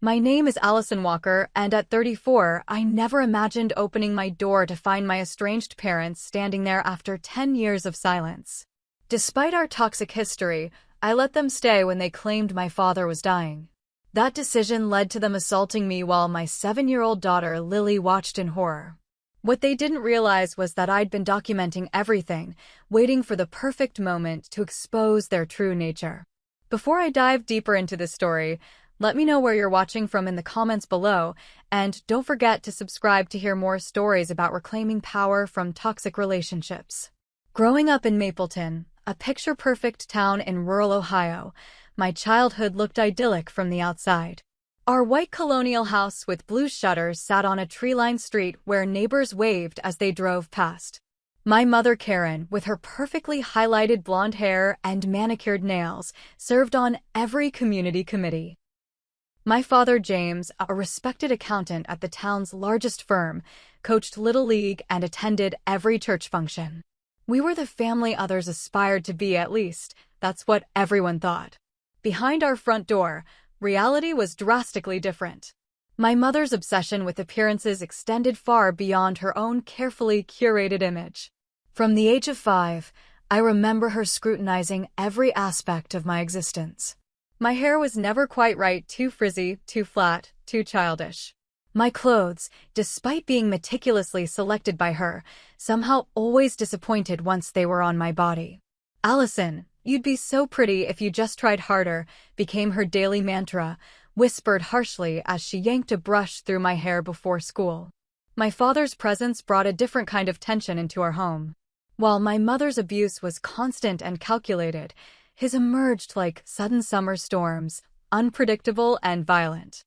My name is Allison Walker, and at 34, I never imagined opening my door to find my estranged parents standing there after 10 years of silence. Despite our toxic history, I let them stay when they claimed my father was dying. That decision led to them assaulting me while my 7-year-old daughter Lily watched in horror. What they didn't realize was that I'd been documenting everything, waiting for the perfect moment to expose their true nature. Before I dive deeper into this story, let me know where you're watching from in the comments below, and don't forget to subscribe to hear more stories about reclaiming power from toxic relationships. Growing up in Mapleton, a picture-perfect town in rural Ohio, my childhood looked idyllic from the outside. Our white colonial house with blue shutters sat on a tree-lined street where neighbors waved as they drove past. My mother Karen, with her perfectly highlighted blonde hair and manicured nails, served on every community committee. My father James, a respected accountant at the town's largest firm, coached Little League and attended every church function. We were the family others aspired to be, at least. That's what everyone thought. Behind our front door, reality was drastically different. My mother's obsession with appearances extended far beyond her own carefully curated image. From the age of 5, I remember her scrutinizing every aspect of my existence. My hair was never quite right, too frizzy, too flat, too childish. My clothes, despite being meticulously selected by her, somehow always disappointed once they were on my body. "Allison, you'd be so pretty if you just tried harder," became her daily mantra, whispered harshly as she yanked a brush through my hair before school. My father's presence brought a different kind of tension into our home. While my mother's abuse was constant and calculated, his emerged like sudden summer storms, unpredictable and violent.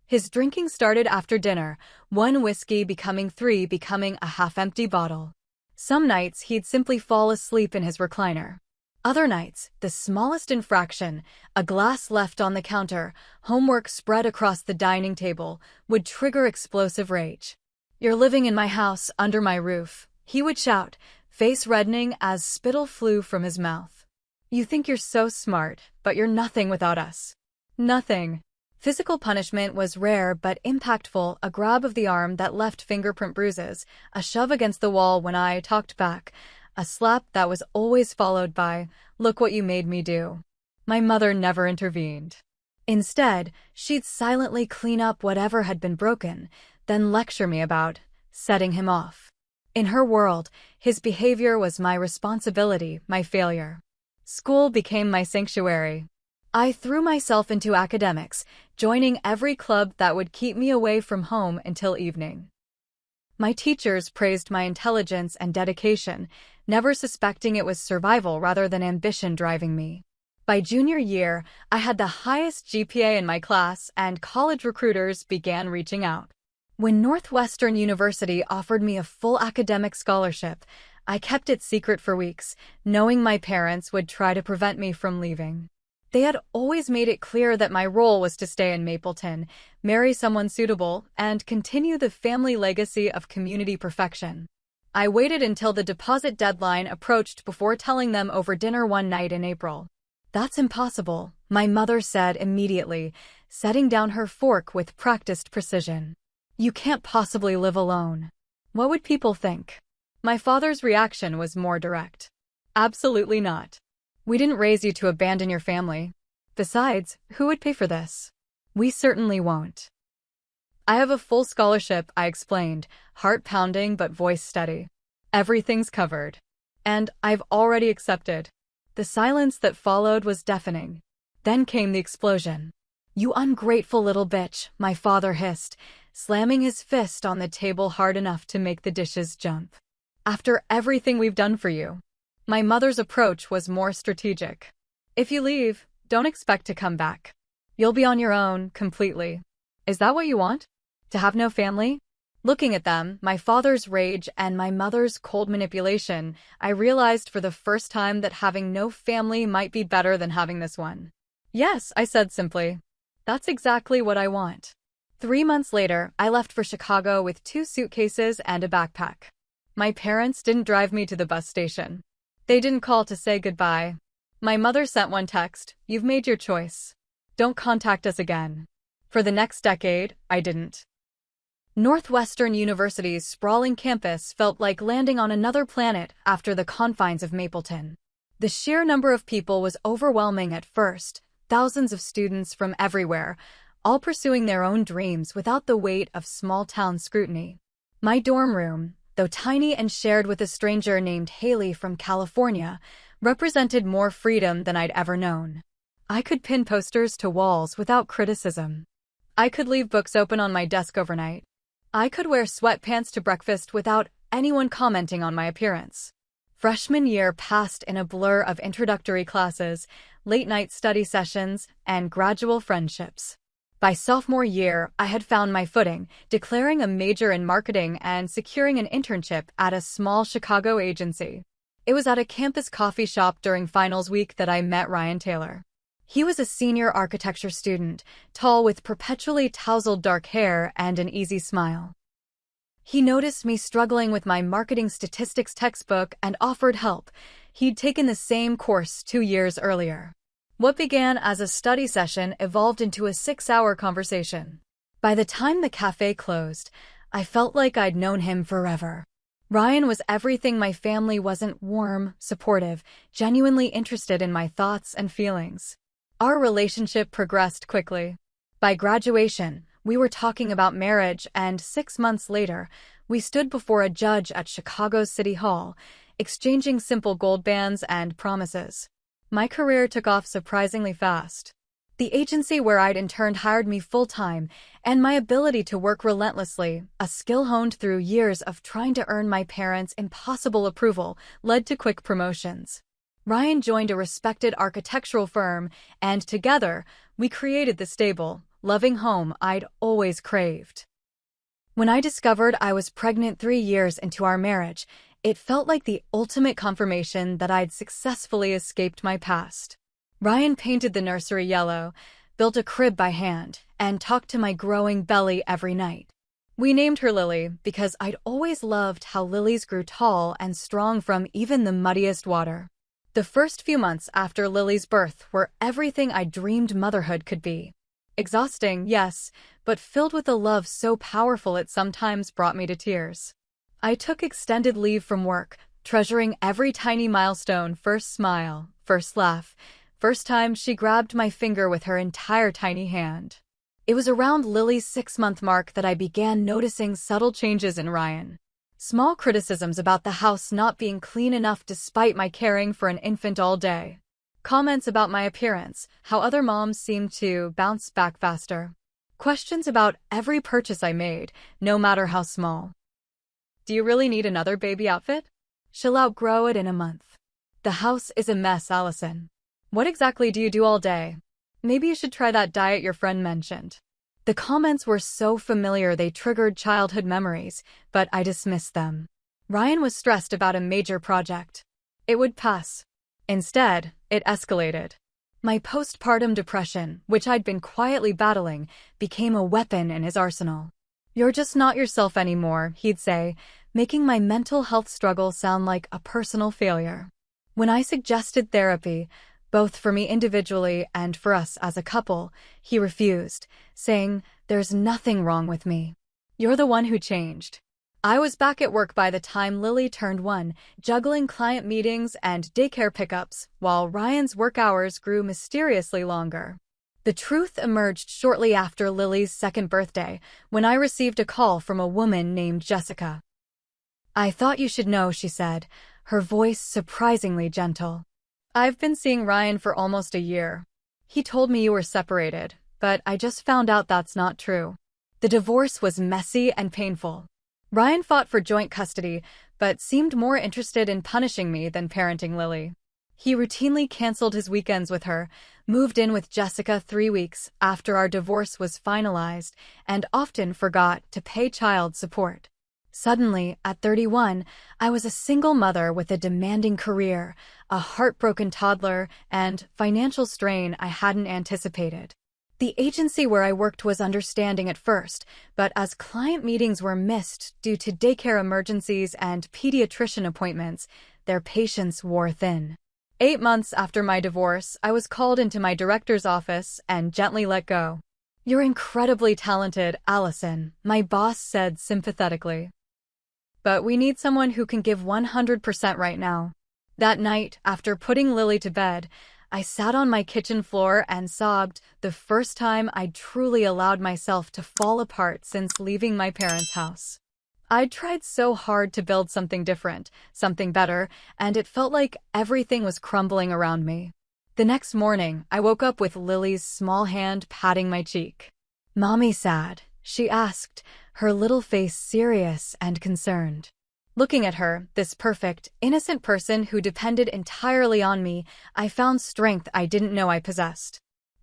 His drinking started after dinner, one whiskey becoming 3, becoming a half-empty bottle. Some nights he'd simply fall asleep in his recliner. Other nights, the smallest infraction, a glass left on the counter, homework spread across the dining table, would trigger explosive rage. "You're living in my house, under my roof," he would shout, face reddening as spittle flew from his mouth. "You think you're so smart, but you're nothing without us." Nothing. Physical punishment was rare but impactful, a grab of the arm that left fingerprint bruises, a shove against the wall when I talked back, a slap that was always followed by, "Look what you made me do." My mother never intervened. Instead, she'd silently clean up whatever had been broken, then lecture me about setting him off. In her world, his behavior was my responsibility, my failure. School became my sanctuary. I threw myself into academics, joining every club that would keep me away from home until evening. My teachers praised my intelligence and dedication, never suspecting it was survival rather than ambition driving me. By junior year, I had the highest GPA in my class, and college recruiters began reaching out. When Northwestern University offered me a full academic scholarship, I kept it secret for weeks, knowing my parents would try to prevent me from leaving. They had always made it clear that my role was to stay in Mapleton, marry someone suitable, and continue the family legacy of community perfection. I waited until the deposit deadline approached before telling them over dinner one night in April. "That's impossible," my mother said immediately, setting down her fork with practiced precision. "You can't possibly live alone. What would people think?" My father's reaction was more direct. "Absolutely not. We didn't raise you to abandon your family. Besides, who would pay for this? We certainly won't." "I have a full scholarship," I explained, heart pounding but voice steady. "Everything's covered. And I've already accepted." The silence that followed was deafening. Then came the explosion. "You ungrateful little bitch," my father hissed, slamming his fist on the table hard enough to make the dishes jump. "After everything we've done for you." My mother's approach was more strategic. "If you leave, don't expect to come back. You'll be on your own, completely. Is that what you want? To have no family?" Looking at them, my father's rage and my mother's cold manipulation, I realized for the first time that having no family might be better than having this one. "Yes," I said simply. "That's exactly what I want." 3 months later, I left for Chicago with 2 suitcases and a backpack. My parents didn't drive me to the bus station. They didn't call to say goodbye. My mother sent one text, "You've made your choice. Don't contact us again." For the next decade, I didn't. Northwestern University's sprawling campus felt like landing on another planet after the confines of Mapleton. The sheer number of people was overwhelming at first, thousands of students from everywhere, all pursuing their own dreams without the weight of small-town scrutiny. My dorm room, though tiny and shared with a stranger named Haley from California, represented more freedom than I'd ever known. I could pin posters to walls without criticism. I could leave books open on my desk overnight. I could wear sweatpants to breakfast without anyone commenting on my appearance. Freshman year passed in a blur of introductory classes, late-night study sessions, and gradual friendships. By sophomore year, I had found my footing, declaring a major in marketing and securing an internship at a small Chicago agency. It was at a campus coffee shop during finals week that I met Ryan Taylor. He was a senior architecture student, tall with perpetually tousled dark hair and an easy smile. He noticed me struggling with my marketing statistics textbook and offered help. He'd taken the same course 2 years earlier. What began as a study session evolved into a 6-hour conversation. By the time the cafe closed, I felt like I'd known him forever. Ryan was everything my family wasn't: warm, supportive, genuinely interested in my thoughts and feelings. Our relationship progressed quickly. By graduation, we were talking about marriage, and 6 months later, we stood before a judge at Chicago's City Hall, exchanging simple gold bands and promises. My career took off surprisingly fast. The agency where I'd interned hired me full-time, and my ability to work relentlessly, a skill honed through years of trying to earn my parents' impossible approval, led to quick promotions. Ryan joined a respected architectural firm, and together, we created the stable, loving home I'd always craved. When I discovered I was pregnant 3 years into our marriage, it felt like the ultimate confirmation that I'd successfully escaped my past. Ryan painted the nursery yellow, built a crib by hand, and talked to my growing belly every night. We named her Lily because I'd always loved how lilies grew tall and strong from even the muddiest water. The first few months after Lily's birth were everything I dreamed motherhood could be. Exhausting, yes, but filled with a love so powerful it sometimes brought me to tears. I took extended leave from work, treasuring every tiny milestone: first smile, first laugh, first time she grabbed my finger with her entire tiny hand. It was around Lily's 6-month mark that I began noticing subtle changes in Ryan. Small criticisms about the house not being clean enough despite my caring for an infant all day. Comments about my appearance, how other moms seemed to bounce back faster. Questions about every purchase I made, no matter how small. Do you really need another baby outfit? She'll outgrow it in a month. The house is a mess, Allison. What exactly do you do all day? Maybe you should try that diet your friend mentioned. The comments were so familiar they triggered childhood memories, but I dismissed them. Ryan was stressed about a major project. It would pass. Instead, it escalated. My postpartum depression, which I'd been quietly battling, became a weapon in his arsenal. "You're just not yourself anymore," he'd say, making my mental health struggle sound like a personal failure. When I suggested therapy, both for me individually and for us as a couple, he refused, saying, "There's nothing wrong with me. You're the one who changed." I was back at work by the time Lily turned 1, juggling client meetings and daycare pickups, while Ryan's work hours grew mysteriously longer. The truth emerged shortly after Lily's 2nd birthday, when I received a call from a woman named Jessica. "I thought you should know," she said, her voice surprisingly gentle. "I've been seeing Ryan for almost a year. He told me you were separated, but I just found out that's not true." The divorce was messy and painful. Ryan fought for joint custody, but seemed more interested in punishing me than parenting Lily. He routinely canceled his weekends with her, moved in with Jessica 3 weeks after our divorce was finalized, and often forgot to pay child support. Suddenly, at 31, I was a single mother with a demanding career, a heartbroken toddler, and financial strain I hadn't anticipated. The agency where I worked was understanding at first, but as client meetings were missed due to daycare emergencies and pediatrician appointments, their patience wore thin. 8 months after my divorce, I was called into my director's office and gently let go. "You're incredibly talented, Allison," my boss said sympathetically. "But we need someone who can give 100% right now." That night, after putting Lily to bed, I sat on my kitchen floor and sobbed, the first time I'd truly allowed myself to fall apart since leaving my parents' house. I'd tried so hard to build something different, something better, and it felt like everything was crumbling around me. The next morning, I woke up with Lily's small hand patting my cheek. "Mommy sad?" she asked, her little face serious and concerned. Looking at her, this perfect, innocent person who depended entirely on me, I found strength I didn't know I possessed.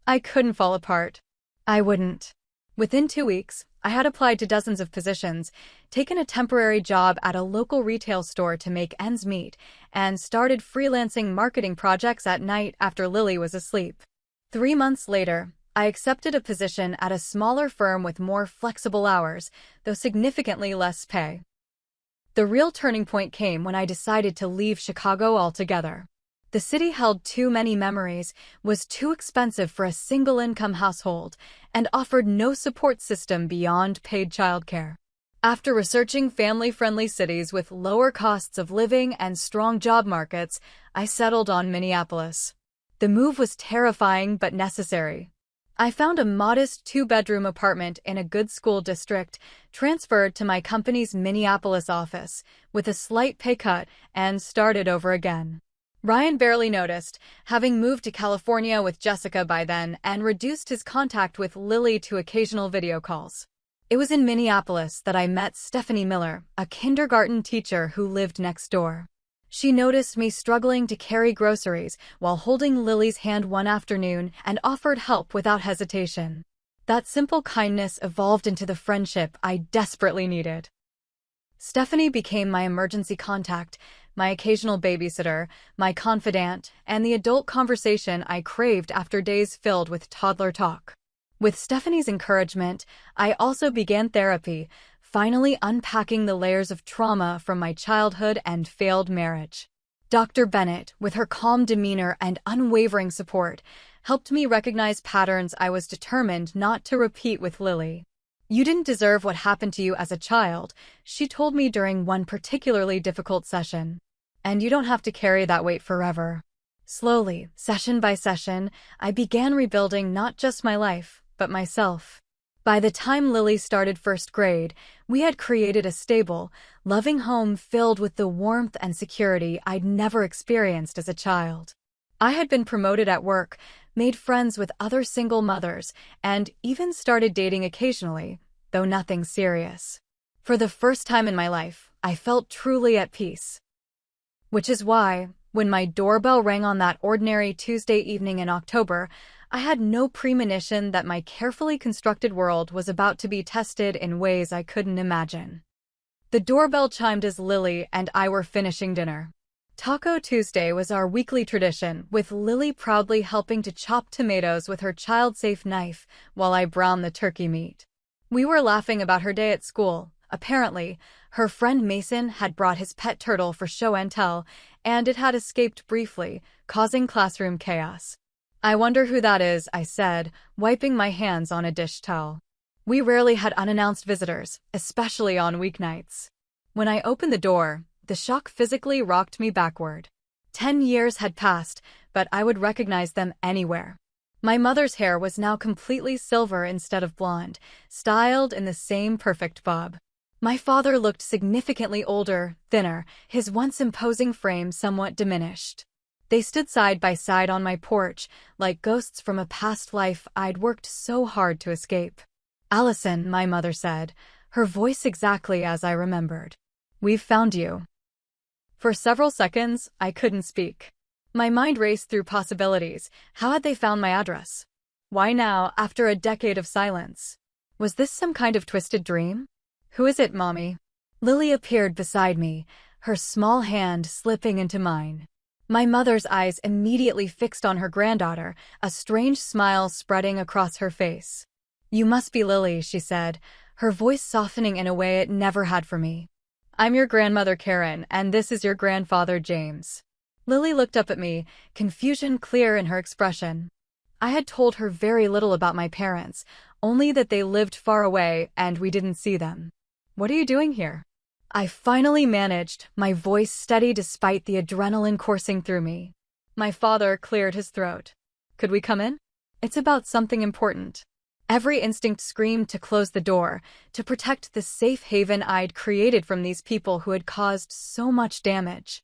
I couldn't fall apart. I wouldn't. Within 2 weeks, I had applied to dozens of positions, taken a temporary job at a local retail store to make ends meet, and started freelancing marketing projects at night after Lily was asleep. 3 months later, I accepted a position at a smaller firm with more flexible hours, though significantly less pay. The real turning point came when I decided to leave Chicago altogether. The city held too many memories, was too expensive for a single-income household, and offered no support system beyond paid childcare. After researching family-friendly cities with lower costs of living and strong job markets, I settled on Minneapolis. The move was terrifying but necessary. I found a modest 2-bedroom apartment in a good school district, transferred to my company's Minneapolis office, with a slight pay cut, and started over again. Ryan barely noticed, having moved to California with Jessica by then and reduced his contact with Lily to occasional video calls. It was in Minneapolis that I met Stephanie Miller, a kindergarten teacher who lived next door. She noticed me struggling to carry groceries while holding Lily's hand one afternoon and offered help without hesitation. That simple kindness evolved into the friendship I desperately needed. Stephanie became my emergency contact, my occasional babysitter, my confidant, and the adult conversation I craved after days filled with toddler talk. With Stephanie's encouragement, I also began therapy, finally unpacking the layers of trauma from my childhood and failed marriage. Dr. Bennett, with her calm demeanor and unwavering support, helped me recognize patterns I was determined not to repeat with Lily. "You didn't deserve what happened to you as a child," she told me during one particularly difficult session. "And you don't have to carry that weight forever." Slowly, session by session, I began rebuilding not just my life, but myself. By the time Lily started first grade, we had created a stable, loving home filled with the warmth and security I'd never experienced as a child. I had been promoted at work, made friends with other single mothers, and even started dating occasionally, though nothing serious. For the first time in my life, I felt truly at peace. Which is why, when my doorbell rang on that ordinary Tuesday evening in October, I had no premonition that my carefully constructed world was about to be tested in ways I couldn't imagine. The doorbell chimed as Lily and I were finishing dinner. Taco Tuesday was our weekly tradition, with Lily proudly helping to chop tomatoes with her child-safe knife while I browned the turkey meat. We were laughing about her day at school. Apparently, her friend Mason had brought his pet turtle for show and tell, and it had escaped briefly, causing classroom chaos. "I wonder who that is," I said, wiping my hands on a dish towel. We rarely had unannounced visitors, especially on weeknights. When I opened the door, the shock physically rocked me backward. 10 years had passed, but I would recognize them anywhere. My mother's hair was now completely silver instead of blonde, styled in the same perfect bob. My father looked significantly older, thinner, his once imposing frame somewhat diminished. They stood side by side on my porch, like ghosts from a past life I'd worked so hard to escape. "Allison," my mother said, her voice exactly as I remembered. "We've found you." For several seconds, I couldn't speak. My mind raced through possibilities. How had they found my address? Why now, after a decade of silence? Was this some kind of twisted dream? "Who is it, Mommy?" Lily appeared beside me, her small hand slipping into mine. My mother's eyes immediately fixed on her granddaughter, a strange smile spreading across her face. "You must be Lily," she said, her voice softening in a way it never had for me. "I'm your grandmother Karen, and this is your grandfather James." Lily looked up at me, confusion clear in her expression. I had told her very little about my parents, only that they lived far away and we didn't see them. "What are you doing here?" I finally managed, my voice steady despite the adrenaline coursing through me. My father cleared his throat. "Could we come in? It's about something important." Every instinct screamed to close the door, to protect the safe haven I'd created from these people who had caused so much damage.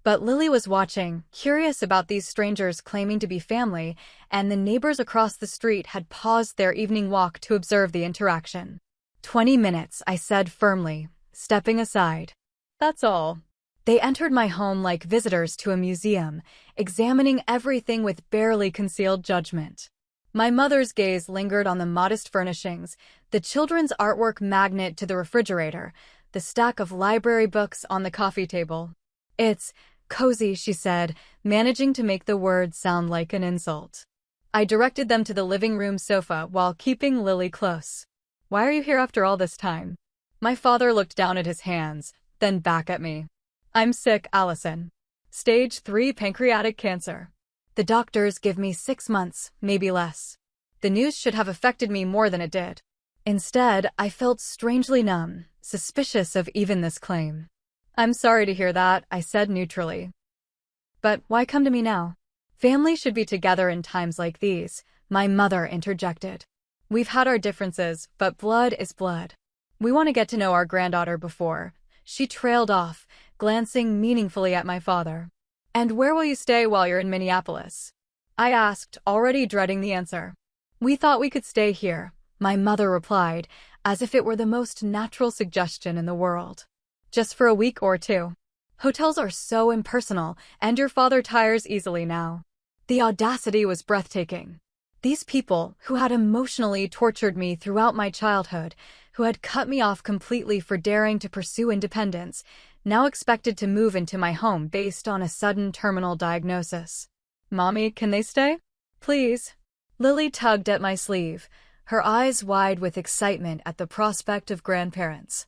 But Lily was watching, curious about these strangers claiming to be family, and the neighbors across the street had paused their evening walk to observe the interaction. 20 minutes, I said firmly, stepping aside. "That's all." They entered my home like visitors to a museum, examining everything with barely concealed judgment. My mother's gaze lingered on the modest furnishings, the children's artwork magnet to the refrigerator, the stack of library books on the coffee table. "It's cozy," she said, managing to make the word sound like an insult. I directed them to the living room sofa while keeping Lily close. "Why are you here after all this time?" My father looked down at his hands, then back at me. "I'm sick, Allison. Stage 3 pancreatic cancer. The doctors give me 6 months, maybe less." The news should have affected me more than it did. Instead, I felt strangely numb, suspicious of even this claim. "I'm sorry to hear that," I said neutrally. "But why come to me now?" "Family should be together in times like these," my mother interjected. "We've had our differences, but blood is blood. We want to get to know our granddaughter before." She trailed off, glancing meaningfully at my father. "And where will you stay while you're in Minneapolis?" I asked, already dreading the answer. "We thought we could stay here," my mother replied, as if it were the most natural suggestion in the world. "Just for a week or two. Hotels are so impersonal, and your father tires easily now." The audacity was breathtaking. These people, who had emotionally tortured me throughout my childhood, who had cut me off completely for daring to pursue independence, now expected to move into my home based on a sudden terminal diagnosis. "Mommy, can they stay? Please." Lily tugged at my sleeve, her eyes wide with excitement at the prospect of grandparents.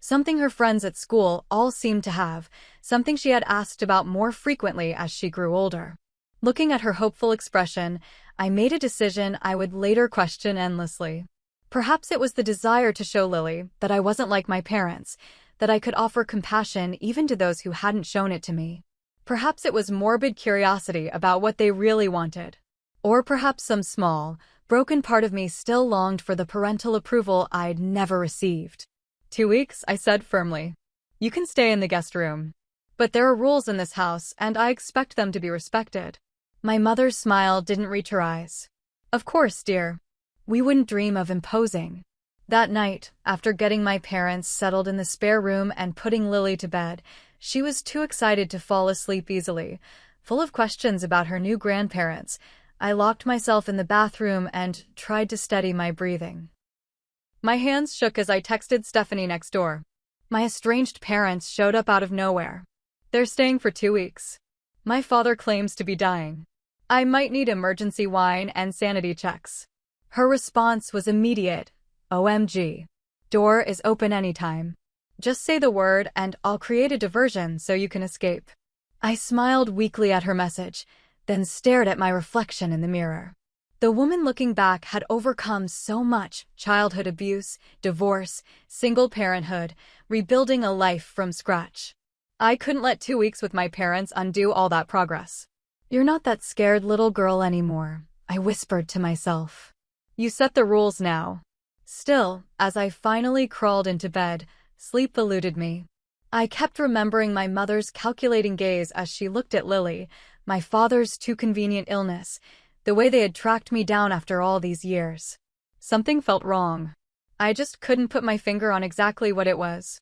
Something her friends at school all seemed to have, something she had asked about more frequently as she grew older. Looking at her hopeful expression, I made a decision I would later question endlessly. Perhaps it was the desire to show Lily that I wasn't like my parents, that I could offer compassion even to those who hadn't shown it to me. Perhaps it was morbid curiosity about what they really wanted. Or perhaps some small, broken part of me still longed for the parental approval I'd never received. 2 weeks, I said firmly. "You can stay in the guest room. But there are rules in this house, and I expect them to be respected." My mother's smile didn't reach her eyes. "Of course, dear. We wouldn't dream of imposing." That night, after getting my parents settled in the spare room and putting Lily to bed, she was too excited to fall asleep easily. Full of questions about her new grandparents, I locked myself in the bathroom and tried to steady my breathing. My hands shook as I texted Stephanie next door. My estranged parents showed up out of nowhere. "They're staying for 2 weeks. My father claims to be dying. I might need emergency wine and sanity checks." Her response was immediate. "OMG. Door is open anytime. Just say the word and I'll create a diversion so you can escape." I smiled weakly at her message, then stared at my reflection in the mirror. The woman looking back had overcome so much: childhood abuse, divorce, single parenthood, rebuilding a life from scratch. I couldn't let 2 weeks with my parents undo all that progress. "You're not that scared little girl anymore," I whispered to myself. "You set the rules now." Still, as I finally crawled into bed, sleep eluded me. I kept remembering my mother's calculating gaze as she looked at Lily, my father's too convenient illness, the way they had tracked me down after all these years. Something felt wrong. I just couldn't put my finger on exactly what it was.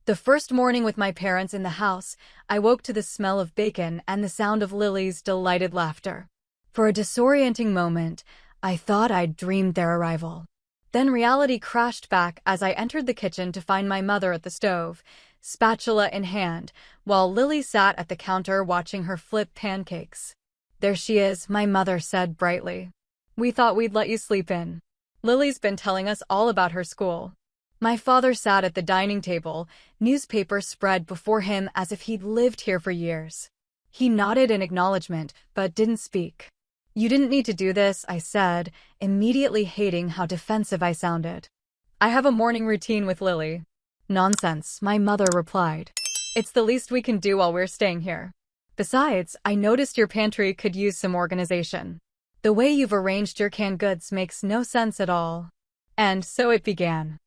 The first morning with my parents in the house, I woke to the smell of bacon and the sound of Lily's delighted laughter. For a disorienting moment, I thought I'd dreamed their arrival. Then reality crashed back as I entered the kitchen to find my mother at the stove, spatula in hand, while Lily sat at the counter watching her flip pancakes. "There she is," my mother said brightly. "We thought we'd let you sleep in. Lily's been telling us all about her school." My father sat at the dining table, newspaper spread before him as if he'd lived here for years. He nodded in acknowledgement, but didn't speak. You didn't need to do this, I said, immediately hating how defensive I sounded. I have a morning routine with Lily. Nonsense, my mother replied. It's the least we can do while we're staying here. Besides, I noticed your pantry could use some organization. The way you've arranged your canned goods makes no sense at all. And so it began.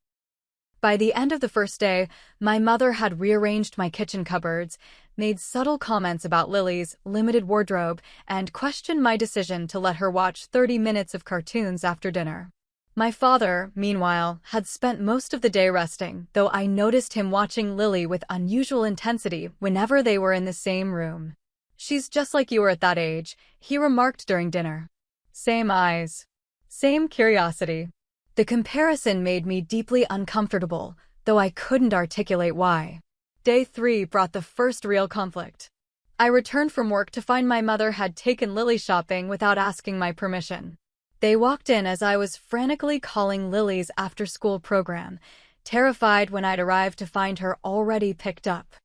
By the end of the first day, my mother had rearranged my kitchen cupboards, made subtle comments about Lily's limited wardrobe, and questioned my decision to let her watch 30 minutes of cartoons after dinner. My father, meanwhile, had spent most of the day resting, though I noticed him watching Lily with unusual intensity whenever they were in the same room. She's just like you were at that age, he remarked during dinner. Same eyes. Same curiosity. The comparison made me deeply uncomfortable, though I couldn't articulate why. Day 3 brought the first real conflict. I returned from work to find my mother had taken Lily shopping without asking my permission. They walked in as I was frantically calling Lily's after-school program, terrified when I'd arrived to find her already picked up.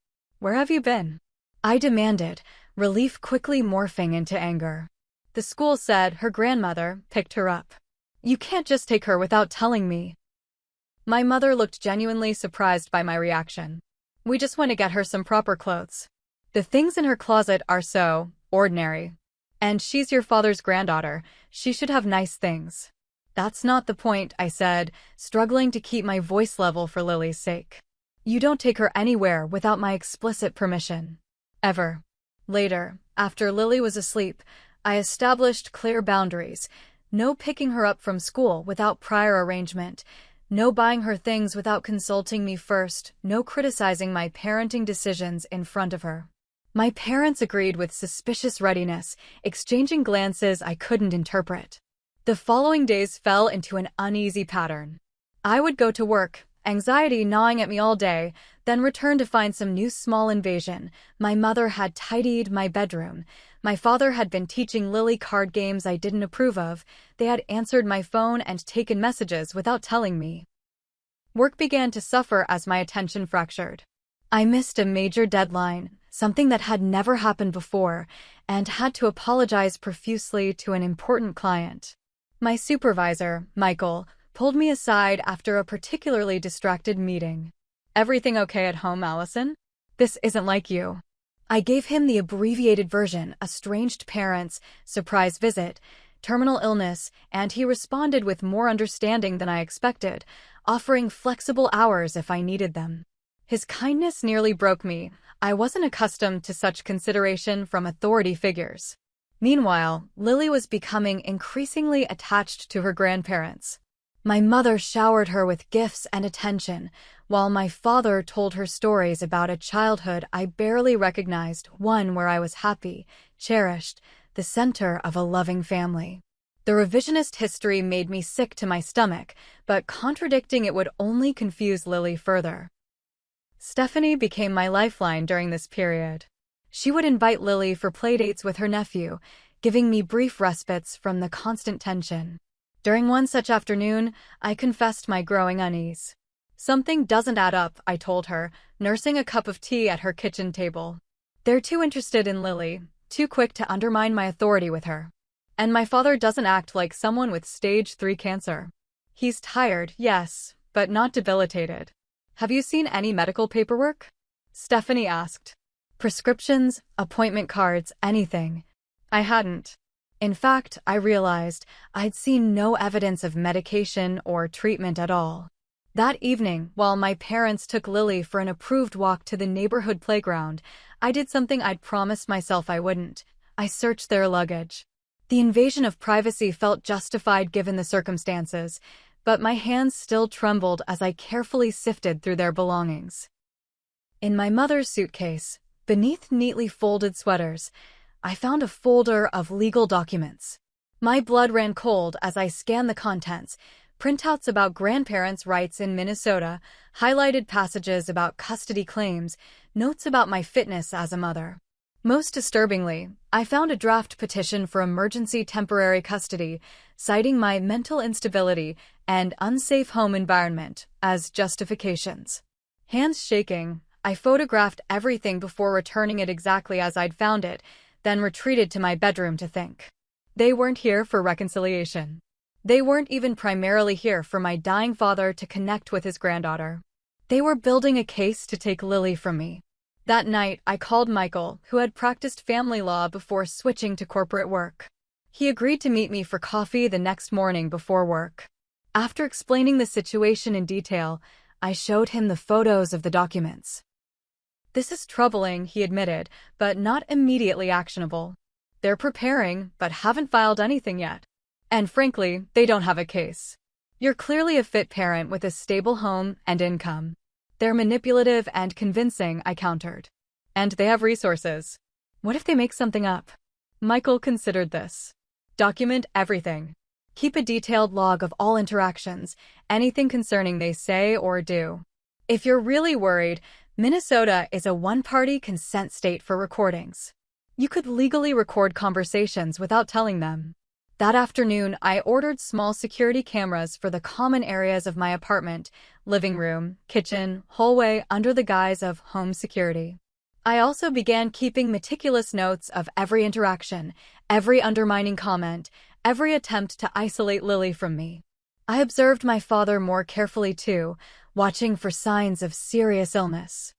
Where have you been? I demanded, relief quickly morphing into anger. The school said her grandmother picked her up. You can't just take her without telling me. My mother looked genuinely surprised by my reaction. We just want to get her some proper clothes. The things in her closet are so ordinary. And she's your father's granddaughter. She should have nice things. That's not the point, I said, struggling to keep my voice level for Lily's sake. You don't take her anywhere without my explicit permission. Ever. Later, after Lily was asleep, I established clear boundaries. No picking her up from school without prior arrangement. No buying her things without consulting me first. No criticizing my parenting decisions in front of her. My parents agreed with suspicious readiness, exchanging glances I couldn't interpret. The following days fell into an uneasy pattern. I would go to work, anxiety gnawing at me all day, then return to find some new small invasion. My mother had tidied my bedroom. My father had been teaching Lily card games I didn't approve of. They had answered my phone and taken messages without telling me. Work began to suffer as my attention fractured. I missed a major deadline, something that had never happened before, and had to apologize profusely to an important client. My supervisor, Michael, pulled me aside after a particularly distracted meeting. Everything okay at home, Allison? This isn't like you. I gave him the abbreviated version, estranged parents, surprise visit, terminal illness, and he responded with more understanding than I expected, offering flexible hours if I needed them. His kindness nearly broke me. I wasn't accustomed to such consideration from authority figures. Meanwhile, Lily was becoming increasingly attached to her grandparents. My mother showered her with gifts and attention, while my father told her stories about a childhood I barely recognized, one where I was happy, cherished, the center of a loving family. The revisionist history made me sick to my stomach, but contradicting it would only confuse Lily further. Stephanie became my lifeline during this period. She would invite Lily for playdates with her nephew, giving me brief respites from the constant tension. During one such afternoon, I confessed my growing unease. Something doesn't add up, I told her, nursing a cup of tea at her kitchen table. They're too interested in Lily, too quick to undermine my authority with her. And my father doesn't act like someone with stage 3 cancer. He's tired, yes, but not debilitated. Have you seen any medical paperwork? Stephanie asked. Prescriptions, appointment cards, anything. I hadn't. In fact, I realized I'd seen no evidence of medication or treatment at all. That evening, while my parents took Lily for an approved walk to the neighborhood playground, I did something I'd promised myself I wouldn't. I searched their luggage. The invasion of privacy felt justified given the circumstances, but my hands still trembled as I carefully sifted through their belongings. In my mother's suitcase, beneath neatly folded sweaters, I found a folder of legal documents. My blood ran cold as I scanned the contents, printouts about grandparents' rights in Minnesota, highlighted passages about custody claims, notes about my fitness as a mother. Most disturbingly, I found a draft petition for emergency temporary custody, citing my mental instability and unsafe home environment as justifications. Hands shaking, I photographed everything before returning it exactly as I'd found it, then retreated to my bedroom to think. They weren't here for reconciliation. They weren't even primarily here for my dying father to connect with his granddaughter. They were building a case to take Lily from me. That night, I called Michael, who had practiced family law before switching to corporate work. He agreed to meet me for coffee the next morning before work. After explaining the situation in detail, I showed him the photos of the documents. This is troubling, he admitted, but not immediately actionable. They're preparing, but haven't filed anything yet. And frankly, they don't have a case. You're clearly a fit parent with a stable home and income. They're manipulative and convincing, I countered. And they have resources. What if they make something up? Michael considered this. Document everything. Keep a detailed log of all interactions, anything concerning they say or do. If you're really worried, Minnesota is a one-party consent state for recordings. You could legally record conversations without telling them. That afternoon, I ordered small security cameras for the common areas of my apartment, living room, kitchen, hallway, under the guise of home security. I also began keeping meticulous notes of every interaction, every undermining comment, every attempt to isolate Lily from me. I observed my father more carefully too, watching for signs of serious illness.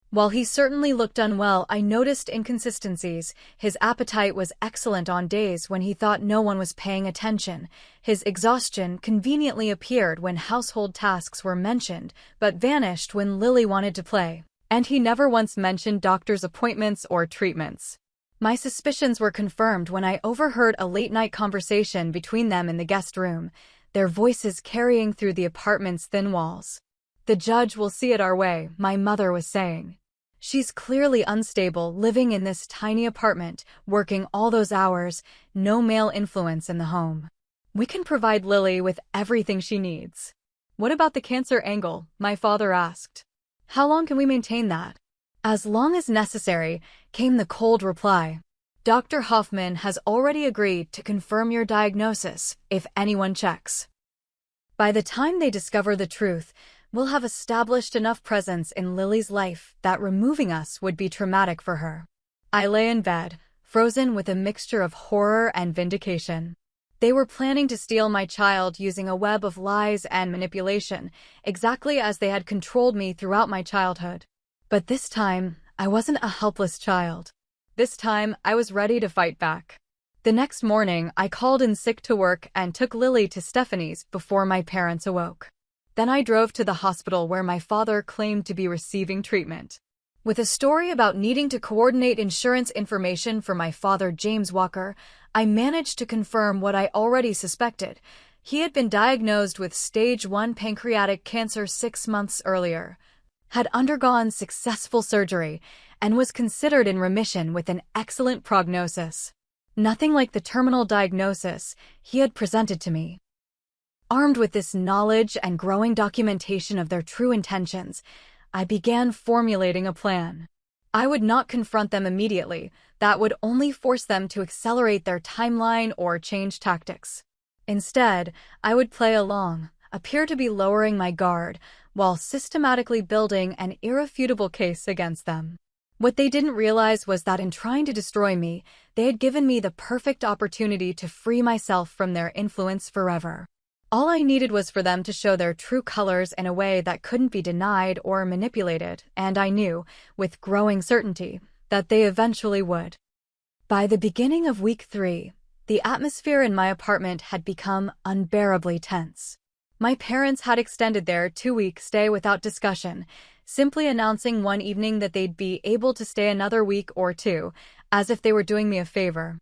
While he certainly looked unwell, I noticed inconsistencies. His appetite was excellent on days when he thought no one was paying attention. His exhaustion conveniently appeared when household tasks were mentioned, but vanished when Lily wanted to play. And he never once mentioned doctor's appointments or treatments. My suspicions were confirmed when I overheard a late-night conversation between them in the guest room, their voices carrying through the apartment's thin walls. "The judge will see it our way," my mother was saying. "She's clearly unstable, living in this tiny apartment, working all those hours, no male influence in the home. We can provide Lily with everything she needs." "What about the cancer angle?" my father asked. "How long can we maintain that?" "As long as necessary," came the cold reply. "Dr. Hoffman has already agreed to confirm your diagnosis if anyone checks. By the time they discover the truth, we'll have established enough presence in Lily's life that removing us would be traumatic for her." I lay in bed, frozen with a mixture of horror and vindication. They were planning to steal my child using a web of lies and manipulation, exactly as they had controlled me throughout my childhood. But this time, I wasn't a helpless child. This time, I was ready to fight back. The next morning, I called in sick to work and took Lily to Stephanie's before my parents awoke. Then I drove to the hospital where my father claimed to be receiving treatment. With a story about needing to coordinate insurance information for my father, James Walker, I managed to confirm what I already suspected. He had been diagnosed with stage 1 pancreatic cancer 6 months earlier, had undergone successful surgery, and was considered in remission with an excellent prognosis. Nothing like the terminal diagnosis he had presented to me. Armed with this knowledge and growing documentation of their true intentions, I began formulating a plan. I would not confront them immediately. That would only force them to accelerate their timeline or change tactics. Instead, I would play along, appear to be lowering my guard, while systematically building an irrefutable case against them. What they didn't realize was that in trying to destroy me, they had given me the perfect opportunity to free myself from their influence forever. All I needed was for them to show their true colors in a way that couldn't be denied or manipulated, and I knew, with growing certainty, that they eventually would. By the beginning of week 3, the atmosphere in my apartment had become unbearably tense. My parents had extended their 2-week stay without discussion, simply announcing one evening that they'd be able to stay another week or 2, as if they were doing me a favor.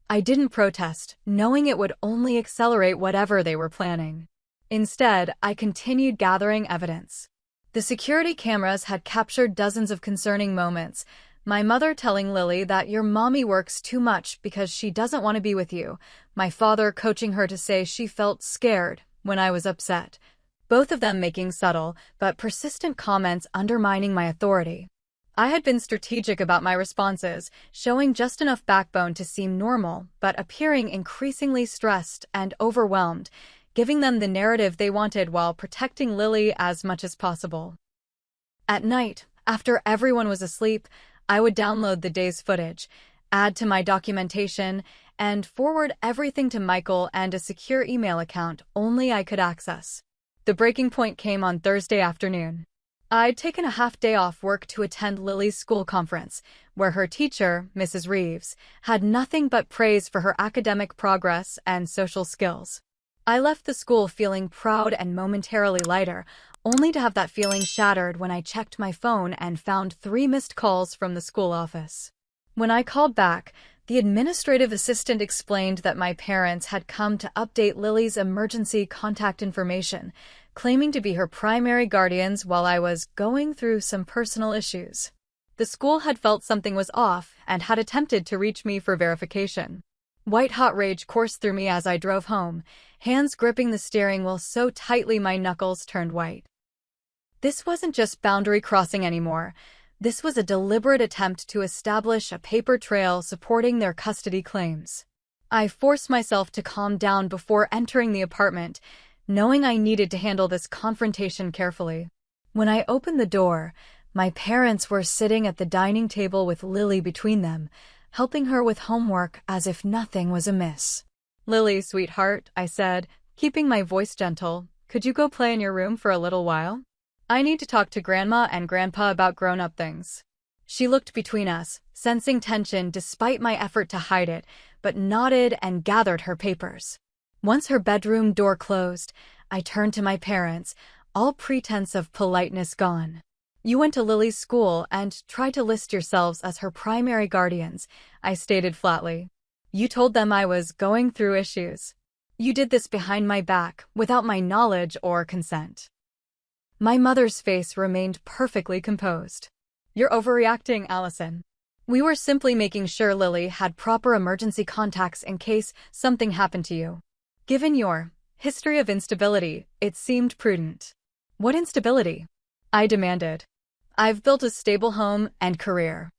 I didn't protest, knowing it would only accelerate whatever they were planning. Instead, I continued gathering evidence. The security cameras had captured dozens of concerning moments. My mother telling Lily that your mommy works too much because she doesn't want to be with you. My father coaching her to say she felt scared when I was upset. Both of them making subtle but persistent comments undermining my authority. I had been strategic about my responses, showing just enough backbone to seem normal, but appearing increasingly stressed and overwhelmed, giving them the narrative they wanted while protecting Lily as much as possible. At night, after everyone was asleep, I would download the day's footage, add to my documentation, and forward everything to Michael and a secure email account only I could access. The breaking point came on Thursday afternoon. I'd taken a half-day off work to attend Lily's school conference, where her teacher, Mrs. Reeves, had nothing but praise for her academic progress and social skills. I left the school feeling proud and momentarily lighter, only to have that feeling shattered when I checked my phone and found 3 missed calls from the school office. When I called back, the administrative assistant explained that my parents had come to update Lily's emergency contact information, claiming to be her primary guardians while I was going through some personal issues. The school had felt something was off and had attempted to reach me for verification. White-hot rage coursed through me as I drove home, hands gripping the steering wheel so tightly my knuckles turned white. This wasn't just boundary crossing anymore. This was a deliberate attempt to establish a paper trail supporting their custody claims. I forced myself to calm down before entering the apartment, knowing I needed to handle this confrontation carefully. When I opened the door, my parents were sitting at the dining table with Lily between them, helping her with homework as if nothing was amiss. "Lily, sweetheart," I said, keeping my voice gentle, "could you go play in your room for a little while? I need to talk to Grandma and Grandpa about grown-up things." She looked between us, sensing tension despite my effort to hide it, but nodded and gathered her papers. Once her bedroom door closed, I turned to my parents, all pretense of politeness gone. "You went to Lily's school and tried to list yourselves as her primary guardians," I stated flatly. "You told them I was going through issues. You did this behind my back, without my knowledge or consent." My mother's face remained perfectly composed. "You're overreacting, Allison. We were simply making sure Lily had proper emergency contacts in case something happened to you. Given your history of instability, it seemed prudent." "What instability?" I demanded. "I've built a stable home and career.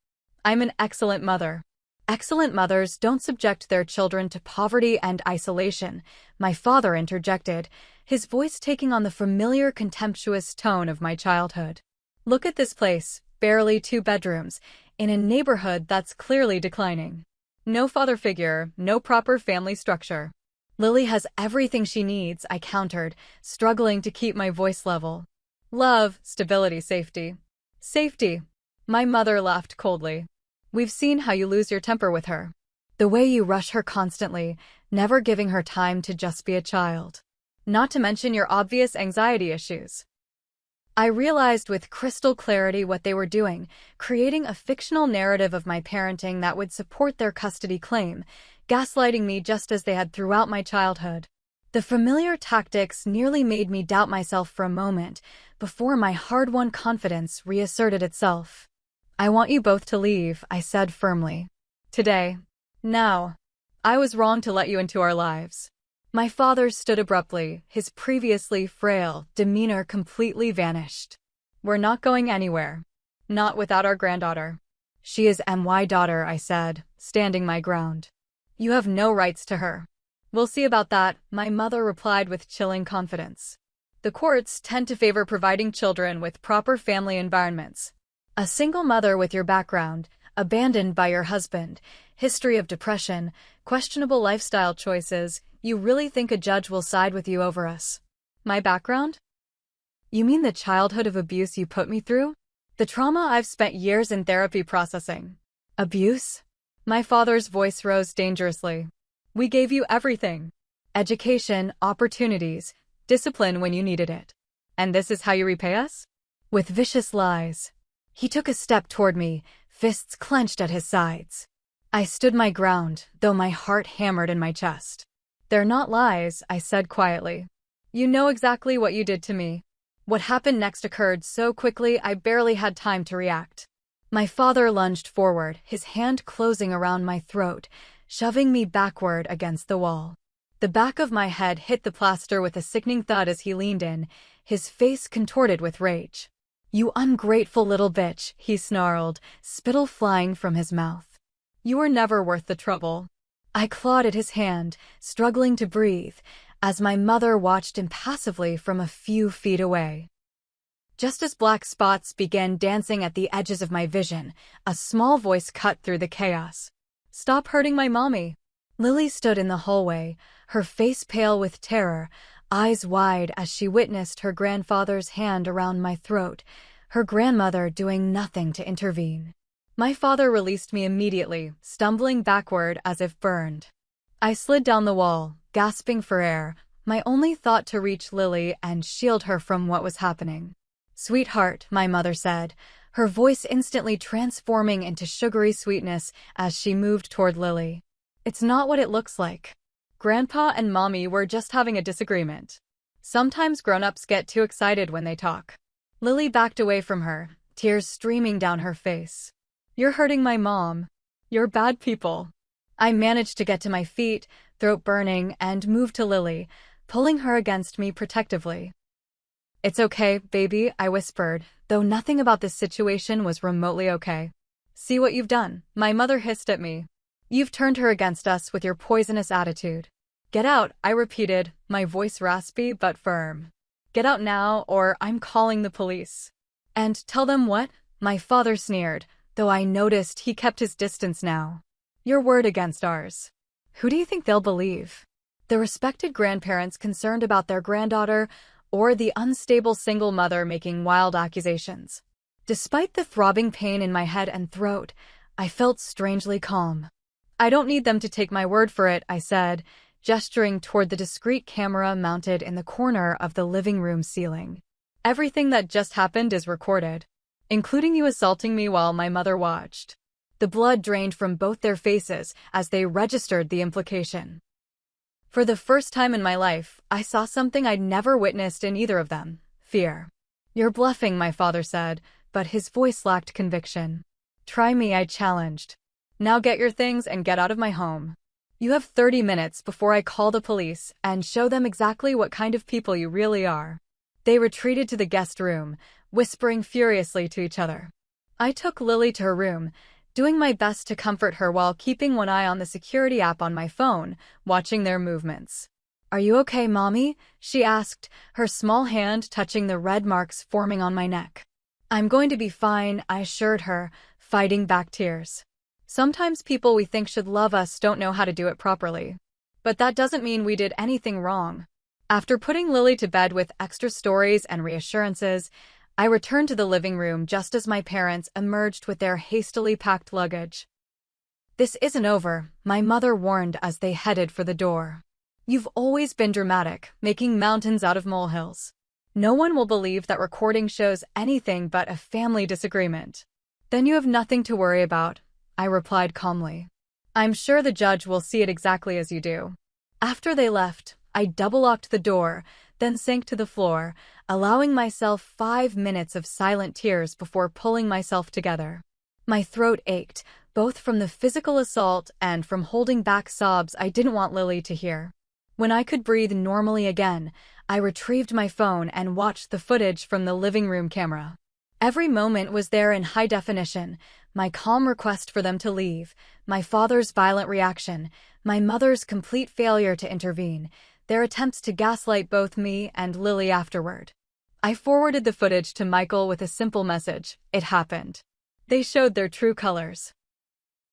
I'm an excellent mother." "Excellent mothers don't subject their children to poverty and isolation," my father interjected, his voice taking on the familiar contemptuous tone of my childhood. "Look at this place, barely 2 bedrooms, in a neighborhood that's clearly declining. No father figure, no proper family structure." "Lily has everything she needs," I countered, struggling to keep my voice level. "Love, stability, safety." "Safety." My mother laughed coldly. "We've seen how you lose your temper with her. The way you rush her constantly, never giving her time to just be a child. Not to mention your obvious anxiety issues." I realized with crystal clarity what they were doing, creating a fictional narrative of my parenting that would support their custody claim, gaslighting me just as they had throughout my childhood. The familiar tactics nearly made me doubt myself for a moment, before my hard-won confidence reasserted itself. "I want you both to leave," I said firmly. "Today. Now. I was wrong to let you into our lives." My father stood abruptly, his previously frail demeanor completely vanished. "We're not going anywhere. Not without our granddaughter." "She is my daughter," I said, standing my ground. "You have no rights to her." "We'll see about that," my mother replied with chilling confidence. "The courts tend to favor providing children with proper family environments. A single mother with your background, abandoned by your husband, history of depression, questionable lifestyle choices, you really think a judge will side with you over us?" "My background? You mean the childhood of abuse you put me through? The trauma I've spent years in therapy processing?" "Abuse?" My father's voice rose dangerously. "We gave you everything. Education, opportunities, discipline when you needed it. And this is how you repay us?" "With vicious lies." He took a step toward me, fists clenched at his sides. I stood my ground, though my heart hammered in my chest. "They're not lies," I said quietly. "You know exactly what you did to me." What happened next occurred so quickly I barely had time to react. My father lunged forward, his hand closing around my throat, shoving me backward against the wall. The back of my head hit the plaster with a sickening thud as he leaned in, his face contorted with rage. "You ungrateful little bitch," he snarled, spittle flying from his mouth. "You were never worth the trouble." I clawed at his hand, struggling to breathe, as my mother watched impassively from a few feet away. Just as black spots began dancing at the edges of my vision, a small voice cut through the chaos. "Stop hurting my mommy." Lily stood in the hallway, her face pale with terror, eyes wide as she witnessed her grandfather's hand around my throat, her grandmother doing nothing to intervene. My father released me immediately, stumbling backward as if burned. I slid down the wall, gasping for air, my only thought to reach Lily and shield her from what was happening. "Sweetheart," my mother said, her voice instantly transforming into sugary sweetness as she moved toward Lily. "It's not what it looks like. Grandpa and Mommy were just having a disagreement. Sometimes grown-ups get too excited when they talk." Lily backed away from her, tears streaming down her face. "You're hurting my mom. You're bad people." I managed to get to my feet, throat burning, and move to Lily, pulling her against me protectively. "It's okay, baby," I whispered, though nothing about this situation was remotely okay. "See what you've done," my mother hissed at me. "You've turned her against us with your poisonous attitude." "Get out," I repeated, my voice raspy but firm. "Get out now, or I'm calling the police." "And tell them what?" My father sneered, though I noticed he kept his distance now. "Your word against ours. Who do you think they'll believe? The respected grandparents concerned about their granddaughter, or the unstable single mother making wild accusations?" Despite the throbbing pain in my head and throat, I felt strangely calm. "I don't need them to take my word for it," I said, gesturing toward the discreet camera mounted in the corner of the living room ceiling. "Everything that just happened is recorded, including you assaulting me while my mother watched." The blood drained from both their faces as they registered the implication. For the first time in my life, I saw something I'd never witnessed in either of them: fear. "You're bluffing," my father said, but his voice lacked conviction. "Try me," I challenged. "Now get your things and get out of my home. You have 30 minutes before I call the police and show them exactly what kind of people you really are." They retreated to the guest room, whispering furiously to each other. I took Lily to her room, doing my best to comfort her while keeping one eye on the security app on my phone, watching their movements. "Are you okay, Mommy?" she asked, her small hand touching the red marks forming on my neck. "I'm going to be fine," I assured her, fighting back tears. Sometimes people we think should love us don't know how to do it properly. But that doesn't mean we did anything wrong. After putting Lily to bed with extra stories and reassurances, I returned to the living room just as my parents emerged with their hastily packed luggage. "This isn't over," my mother warned as they headed for the door. "You've always been dramatic, making mountains out of molehills. No one will believe that recording shows anything but a family disagreement." "Then you have nothing to worry about," I replied calmly. "I'm sure the judge will see it exactly as you do." After they left, I double-locked the door, then sank to the floor, allowing myself 5 minutes of silent tears before pulling myself together. My throat ached, both from the physical assault and from holding back sobs I didn't want Lily to hear. When I could breathe normally again, I retrieved my phone and watched the footage from the living room camera. Every moment was there in high definition: my calm request for them to leave, my father's violent reaction, my mother's complete failure to intervene, their attempts to gaslight both me and Lily afterward. I forwarded the footage to Michael with a simple message: "It happened." They showed their true colors.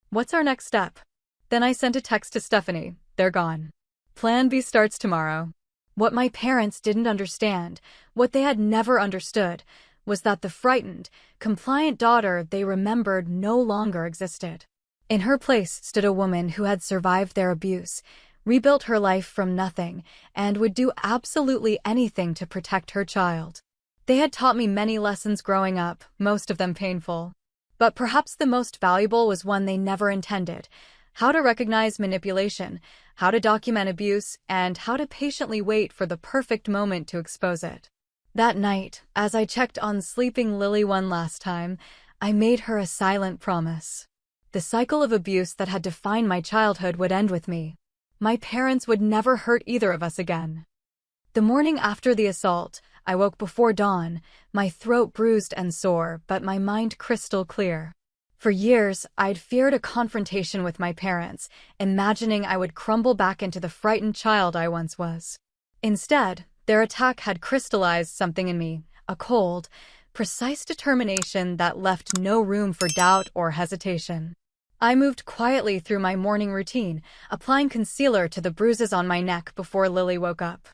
"What's our next step?" Then I sent a text to Stephanie: "They're gone. Plan B starts tomorrow." What my parents didn't understand, what they had never understood, was that the frightened, compliant daughter they remembered no longer existed. In her place stood a woman who had survived their abuse, rebuilt her life from nothing, and would do absolutely anything to protect her child. They had taught me many lessons growing up, most of them painful. But perhaps the most valuable was one they never intended: how to recognize manipulation, how to document abuse, and how to patiently wait for the perfect moment to expose it. That night, as I checked on sleeping Lily one last time, I made her a silent promise. The cycle of abuse that had defined my childhood would end with me. My parents would never hurt either of us again. The morning after the assault, I woke before dawn, my throat bruised and sore, but my mind crystal clear. For years, I'd feared a confrontation with my parents, imagining I would crumble back into the frightened child I once was. Instead, their attack had crystallized something in me, a cold, precise determination that left no room for doubt or hesitation. I moved quietly through my morning routine, applying concealer to the bruises on my neck before Lily woke up.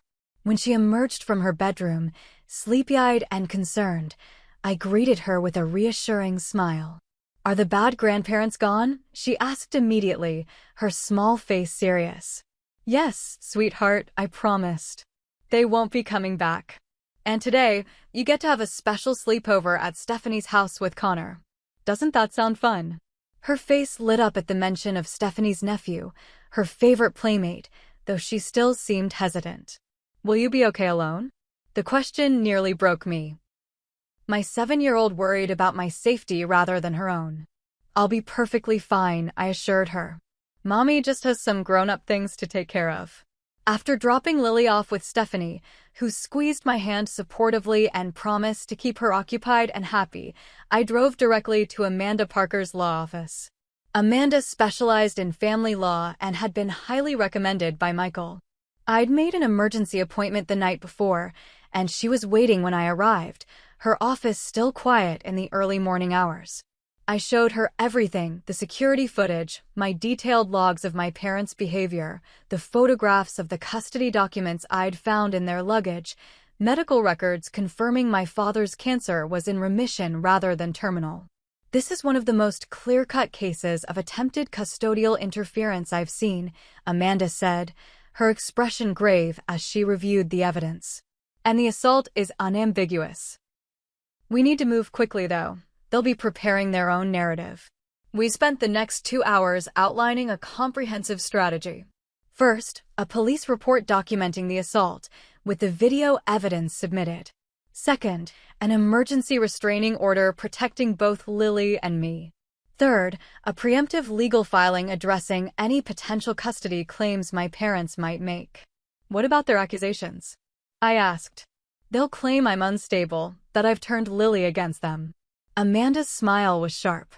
When she emerged from her bedroom, sleepy-eyed and concerned, I greeted her with a reassuring smile. "Are the bad grandparents gone?" she asked immediately, her small face serious. "Yes, sweetheart, I promised. They won't be coming back. And today, you get to have a special sleepover at Stephanie's house with Connor. Doesn't that sound fun?" Her face lit up at the mention of Stephanie's nephew, her favorite playmate, though she still seemed hesitant. "Will you be okay alone?" The question nearly broke me. My 7-year-old worried about my safety rather than her own. "I'll be perfectly fine," I assured her. "Mommy just has some grown-up things to take care of." After dropping Lily off with Stephanie, who squeezed my hand supportively and promised to keep her occupied and happy, I drove directly to Amanda Parker's law office. Amanda specialized in family law and had been highly recommended by Michael. I'd made an emergency appointment the night before, and she was waiting when I arrived, her office still quiet in the early morning hours. I showed her everything: the security footage, my detailed logs of my parents' behavior, the photographs of the custody documents I'd found in their luggage, medical records confirming my father's cancer was in remission rather than terminal. "This is one of the most clear-cut cases of attempted custodial interference I've seen," Amanda said, her expression grave as she reviewed the evidence. "And the assault is unambiguous. We need to move quickly, though. They'll be preparing their own narrative." We spent the next 2 hours outlining a comprehensive strategy. First, a police report documenting the assault, with the video evidence submitted. Second, an emergency restraining order protecting both Lily and me. Third, a preemptive legal filing addressing any potential custody claims my parents might make. "What about their accusations?" I asked. "They'll claim I'm unstable, that I've turned Lily against them." Amanda's smile was sharp.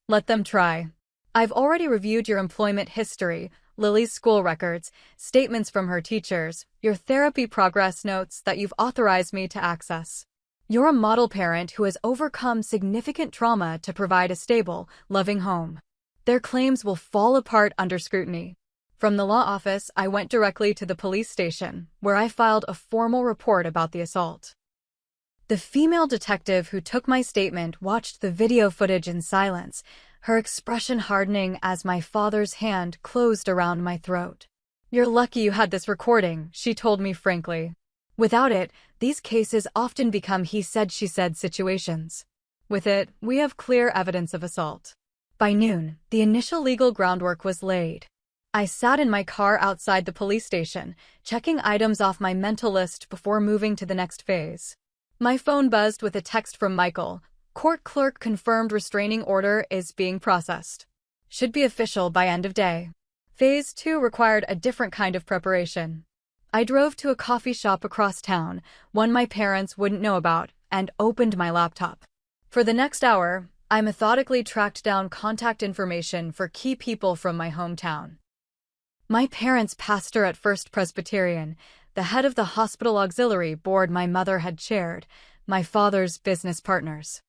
"Let them try. I've already reviewed your employment history, Lily's school records, statements from her teachers, your therapy progress notes that you've authorized me to access. You're a model parent who has overcome significant trauma to provide a stable, loving home. Their claims will fall apart under scrutiny." From the law office, I went directly to the police station, where I filed a formal report about the assault. The female detective who took my statement watched the video footage in silence, her expression hardening as my father's hand closed around my throat. "You're lucky you had this recording," she told me frankly. "Without it, these cases often become he said she said situations. With it, we have clear evidence of assault." By noon, the initial legal groundwork was laid. I sat in my car outside the police station, checking items off my mental list before moving to the next phase. My phone buzzed with a text from Michael. "Court clerk confirmed restraining order is being processed. Should be official by end of day." Phase 2 required a different kind of preparation. I drove to a coffee shop across town, one my parents wouldn't know about, and opened my laptop. For the next hour, I methodically tracked down contact information for key people from my hometown. My parents' pastor at First Presbyterian, the head of the hospital auxiliary board my mother had chaired, my father's business partners.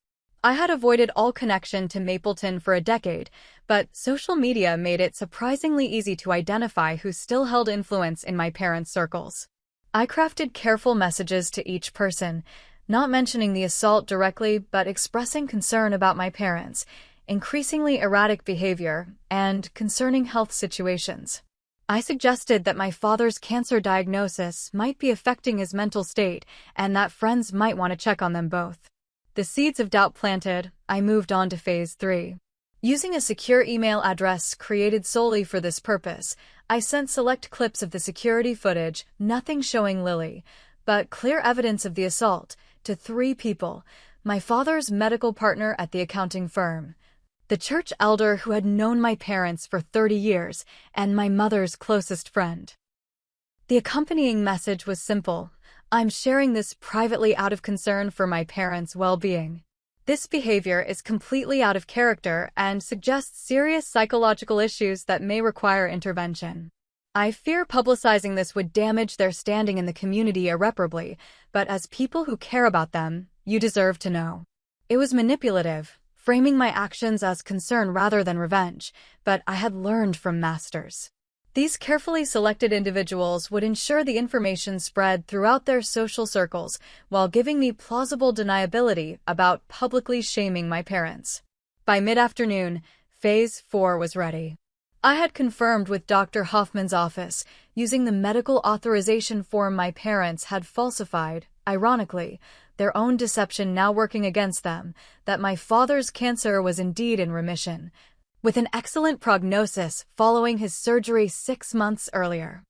I had avoided all connection to Mapleton for a decade, but social media made it surprisingly easy to identify who still held influence in my parents' circles. I crafted careful messages to each person, not mentioning the assault directly but expressing concern about my parents, increasingly erratic behavior, and concerning health situations. I suggested that my father's cancer diagnosis might be affecting his mental state and that friends might want to check on them both. The seeds of doubt planted, I moved on to phase 3. Using a secure email address created solely for this purpose, I sent select clips of the security footage, nothing showing Lily, but clear evidence of the assault, to 3 people: my father's medical partner at the accounting firm, the church elder who had known my parents for 30 years, and my mother's closest friend. The accompanying message was simple: "I'm sharing this privately out of concern for my parents' well-being. This behavior is completely out of character and suggests serious psychological issues that may require intervention. I fear publicizing this would damage their standing in the community irreparably, but as people who care about them, you deserve to know." It was manipulative, framing my actions as concern rather than revenge, but I had learned from masters. These carefully selected individuals would ensure the information spread throughout their social circles while giving me plausible deniability about publicly shaming my parents. By mid-afternoon, Phase 4 was ready. I had confirmed with Dr. Hoffman's office, using the medical authorization form my parents had falsified, ironically, their own deception now working against them, that my father's cancer was indeed in remission, with an excellent prognosis following his surgery 6 months earlier.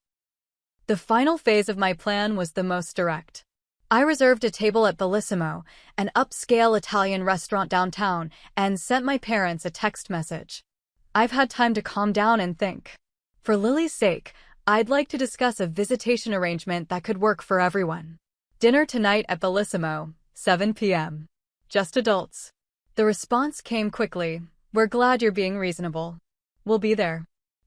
The final phase of my plan was the most direct. I reserved a table at Bellissimo, an upscale Italian restaurant downtown, and sent my parents a text message. I've had time to calm down and think. For Lily's sake, I'd like to discuss a visitation arrangement that could work for everyone. Dinner tonight at Bellissimo, 7 p.m. Just adults. The response came quickly. We're glad you're being reasonable. We'll be there.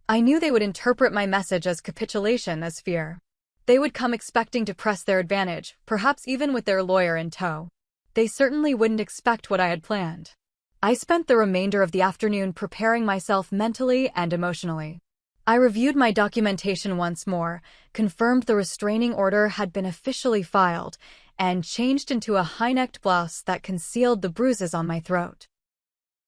I knew they would interpret my message as capitulation, as fear. They would come expecting to press their advantage, perhaps even with their lawyer in tow. They certainly wouldn't expect what I had planned. I spent the remainder of the afternoon preparing myself mentally and emotionally. I reviewed my documentation once more, confirmed the restraining order had been officially filed, and changed into a high-necked blouse that concealed the bruises on my throat.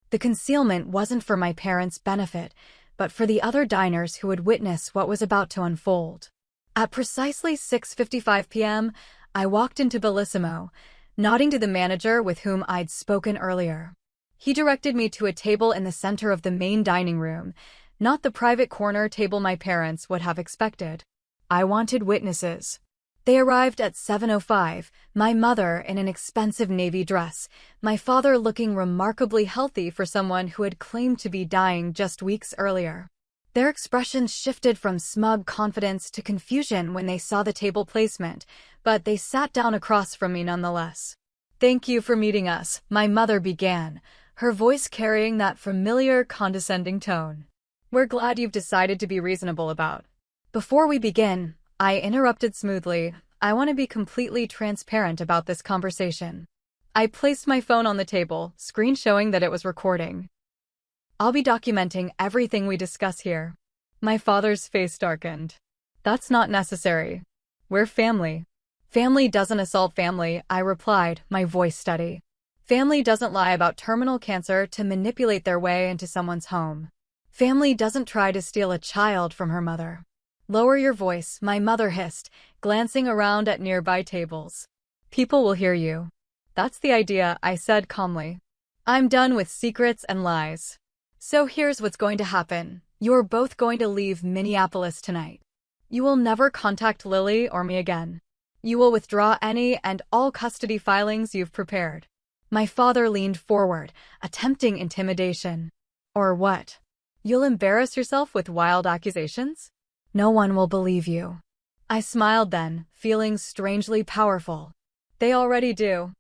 The concealment wasn't for my parents' benefit, but for the other diners who would witness what was about to unfold. At precisely 6:55 p.m., I walked into Bellissimo, nodding to the manager with whom I'd spoken earlier. He directed me to a table in the center of the main dining room, not the private corner table my parents would have expected. I wanted witnesses. They arrived at 7:05, my mother in an expensive navy dress, my father looking remarkably healthy for someone who had claimed to be dying just weeks earlier. Their expressions shifted from smug confidence to confusion when they saw the table placement, but they sat down across from me nonetheless. "Thank you for meeting us," my mother began, her voice carrying that familiar, condescending tone. "We're glad you've decided to be reasonable about." Before we begin, I interrupted smoothly, I want to be completely transparent about this conversation. I placed my phone on the table, screen showing that it was recording. I'll be documenting everything we discuss here. My father's face darkened. "That's not necessary. We're family." "Family doesn't assault family," I replied, my voice steady. "Family doesn't lie about terminal cancer to manipulate their way into someone's home. Family doesn't try to steal a child from her mother." "Lower your voice," my mother hissed, glancing around at nearby tables. "People will hear you." "That's the idea," I said calmly. "I'm done with secrets and lies. So here's what's going to happen. You're both going to leave Minneapolis tonight. You will never contact Lily or me again. You will withdraw any and all custody filings you've prepared." My father leaned forward, attempting intimidation. "Or what? You'll embarrass yourself with wild accusations? No one will believe you." I smiled then, feeling strangely powerful. "They already do."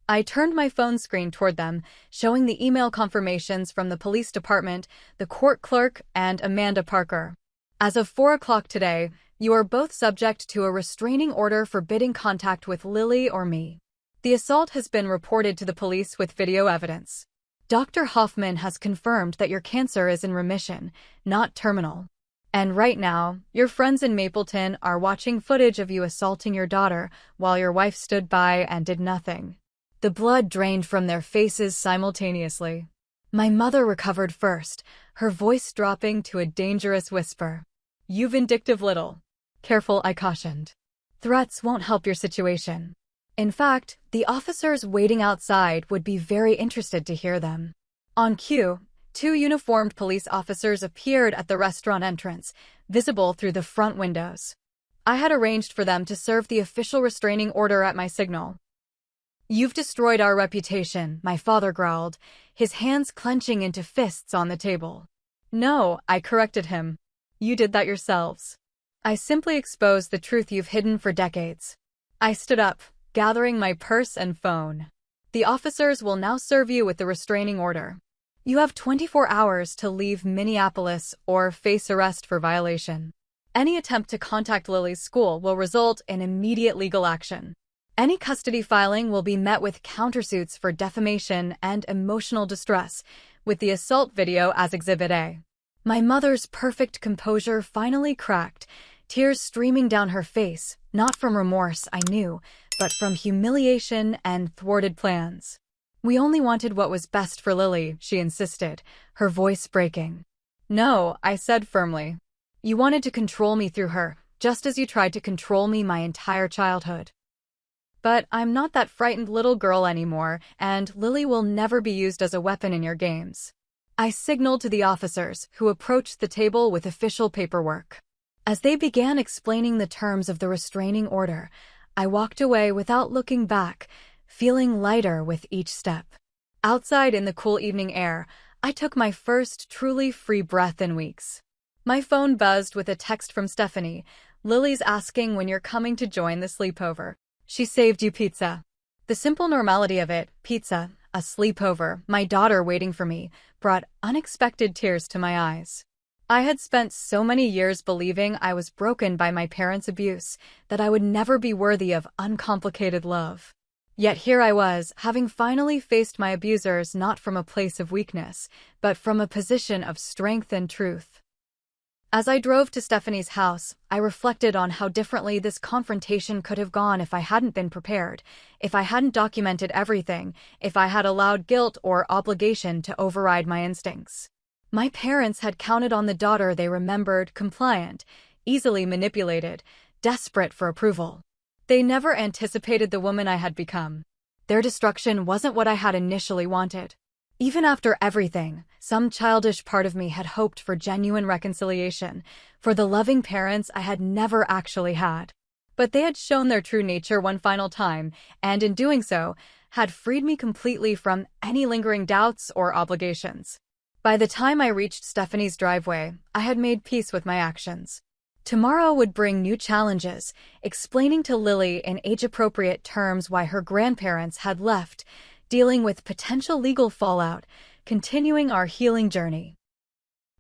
I turned my phone screen toward them, showing the email confirmations from the police department, the court clerk, and Amanda Parker. "As of 4 o'clock today, you are both subject to a restraining order forbidding contact with Lily or me. The assault has been reported to the police with video evidence. Dr. Hoffman has confirmed that your cancer is in remission, not terminal. And right now, your friends in Mapleton are watching footage of you assaulting your daughter while your wife stood by and did nothing." The blood drained from their faces simultaneously. My mother recovered first, her voice dropping to a dangerous whisper. "You vindictive little." "Careful," I cautioned. "Threats won't help your situation. In fact, the officers waiting outside would be very interested to hear them." On cue, 2 uniformed police officers appeared at the restaurant entrance, visible through the front windows. I had arranged for them to serve the official restraining order at my signal. "You've destroyed our reputation," my father growled, his hands clenching into fists on the table. "No," I corrected him. "You did that yourselves. I simply exposed the truth you've hidden for decades." I stood up, gathering my purse and phone. "The officers will now serve you with the restraining order. You have 24 hours to leave Minneapolis or face arrest for violation. Any attempt to contact Lily's school will result in immediate legal action. Any custody filing will be met with countersuits for defamation and emotional distress, with the assault video as Exhibit A. My mother's perfect composure finally cracked, tears streaming down her face, not from remorse, I knew, but from humiliation and thwarted plans. "We only wanted what was best for Lily," she insisted, her voice breaking. "No," I said firmly. "You wanted to control me through her, just as you tried to control me my entire childhood. But I'm not that frightened little girl anymore, and Lily will never be used as a weapon in your games." I signaled to the officers, who approached the table with official paperwork. As they began explaining the terms of the restraining order, I walked away without looking back, feeling lighter with each step. Outside in the cool evening air, I took my first truly free breath in weeks. My phone buzzed with a text from Stephanie. "Lily's asking when you're coming to join the sleepover. She saved you pizza." The simple normality of it, pizza, a sleepover, my daughter waiting for me, brought unexpected tears to my eyes. I had spent so many years believing I was broken by my parents' abuse, that I would never be worthy of uncomplicated love. Yet here I was, having finally faced my abusers not from a place of weakness, but from a position of strength and truth. As I drove to Stephanie's house, I reflected on how differently this confrontation could have gone if I hadn't been prepared, if I hadn't documented everything, if I had allowed guilt or obligation to override my instincts. My parents had counted on the daughter they remembered compliant, easily manipulated, desperate for approval. They never anticipated the woman I had become. Their destruction wasn't what I had initially wanted. Even after everything, some childish part of me had hoped for genuine reconciliation, for the loving parents I had never actually had. But they had shown their true nature one final time, and in doing so, had freed me completely from any lingering doubts or obligations. By the time I reached Stephanie's driveway, I had made peace with my actions. Tomorrow would bring new challenges, explaining to Lily in age-appropriate terms why her grandparents had left, dealing with potential legal fallout, continuing our healing journey.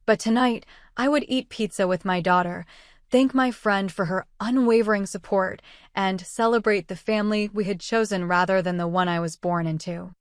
But tonight, I would eat pizza with my daughter, thank my friend for her unwavering support, and celebrate the family we had chosen rather than the one I was born into.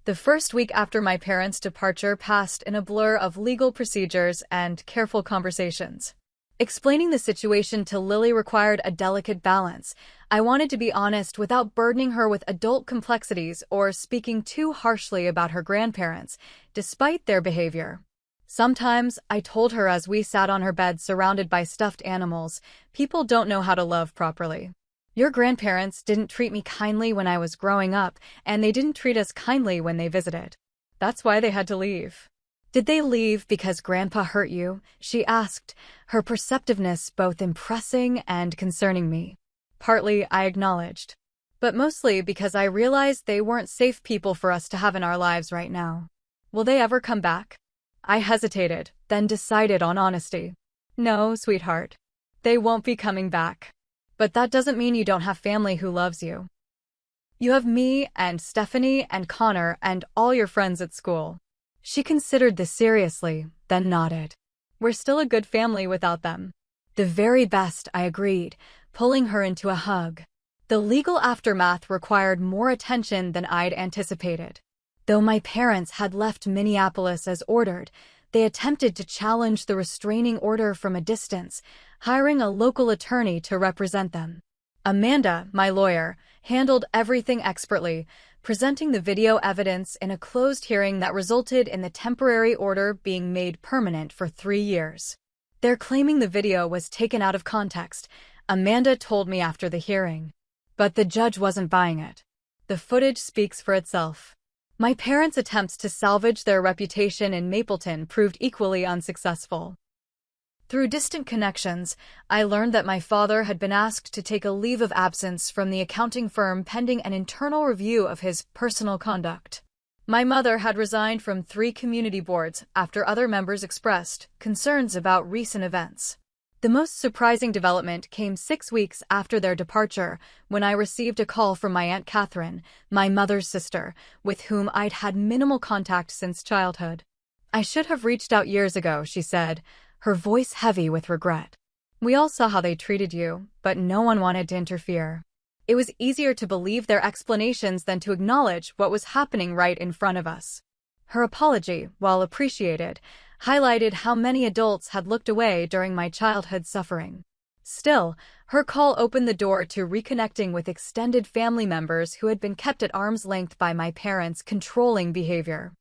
The first week after my parents' departure passed in a blur of legal procedures and careful conversations. Explaining the situation to Lily required a delicate balance. I wanted to be honest without burdening her with adult complexities or speaking too harshly about her grandparents, despite their behavior. Sometimes, I told her as we sat on her bed surrounded by stuffed animals, people don't know how to love properly. Your grandparents didn't treat me kindly when I was growing up, and they didn't treat us kindly when they visited. That's why they had to leave. Did they leave because Grandpa hurt you? She asked, her perceptiveness both impressing and concerning me. Partly, I acknowledged. But mostly because I realized they weren't safe people for us to have in our lives right now. Will they ever come back? I hesitated, then decided on honesty. No, sweetheart. They won't be coming back. But that doesn't mean you don't have family who loves you. You have me and Stephanie and Connor and all your friends at school. She considered this seriously, then nodded. We're still a good family without them. The very best, I agreed, pulling her into a hug. The legal aftermath required more attention than I'd anticipated. Though my parents had left Minneapolis as ordered, they attempted to challenge the restraining order from a distance, hiring a local attorney to represent them. Amanda, my lawyer, handled everything expertly, presenting the video evidence in a closed hearing that resulted in the temporary order being made permanent for 3 years. They're claiming the video was taken out of context, Amanda told me after the hearing. But the judge wasn't buying it. The footage speaks for itself. My parents' attempts to salvage their reputation in Mapleton proved equally unsuccessful. Through distant connections, I learned that my father had been asked to take a leave of absence from the accounting firm pending an internal review of his personal conduct. My mother had resigned from 3 community boards after other members expressed concerns about recent events. The most surprising development came 6 weeks after their departure, when I received a call from my Aunt Catherine, my mother's sister, with whom I'd had minimal contact since childhood. I should have reached out years ago, she said, her voice heavy with regret. We all saw how they treated you, but no one wanted to interfere. It was easier to believe their explanations than to acknowledge what was happening right in front of us. Her apology, while appreciated, highlighted how many adults had looked away during my childhood suffering. Still, her call opened the door to reconnecting with extended family members who had been kept at arm's length by my parents' controlling behavior.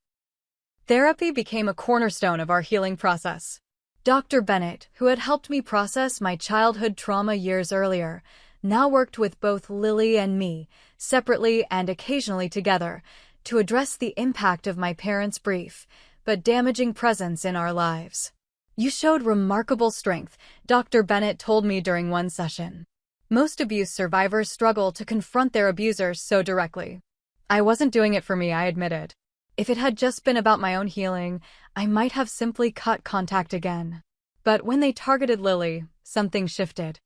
Therapy became a cornerstone of our healing process. Dr. Bennett, who had helped me process my childhood trauma years earlier, now worked with both Lily and me, separately and occasionally together, to address the impact of my parents' brief but damaging presence in our lives. "You showed remarkable strength," Dr. Bennett told me during one session. "Most abuse survivors struggle to confront their abusers so directly." I wasn't doing it for me, I admitted. If it had just been about my own healing, I might have simply cut contact again. But when they targeted Lily, something shifted.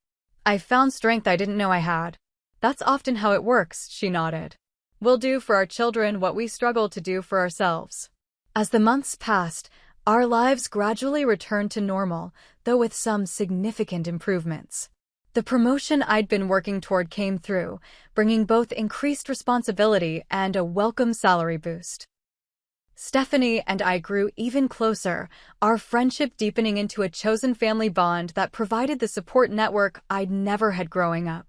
"I found strength I didn't know I had." "That's often how it works," she nodded. "We'll do for our children what we struggle to do for ourselves." As the months passed, our lives gradually returned to normal, though with some significant improvements. The promotion I'd been working toward came through, bringing both increased responsibility and a welcome salary boost. Stephanie and I grew even closer, our friendship deepening into a chosen family bond that provided the support network I'd never had growing up.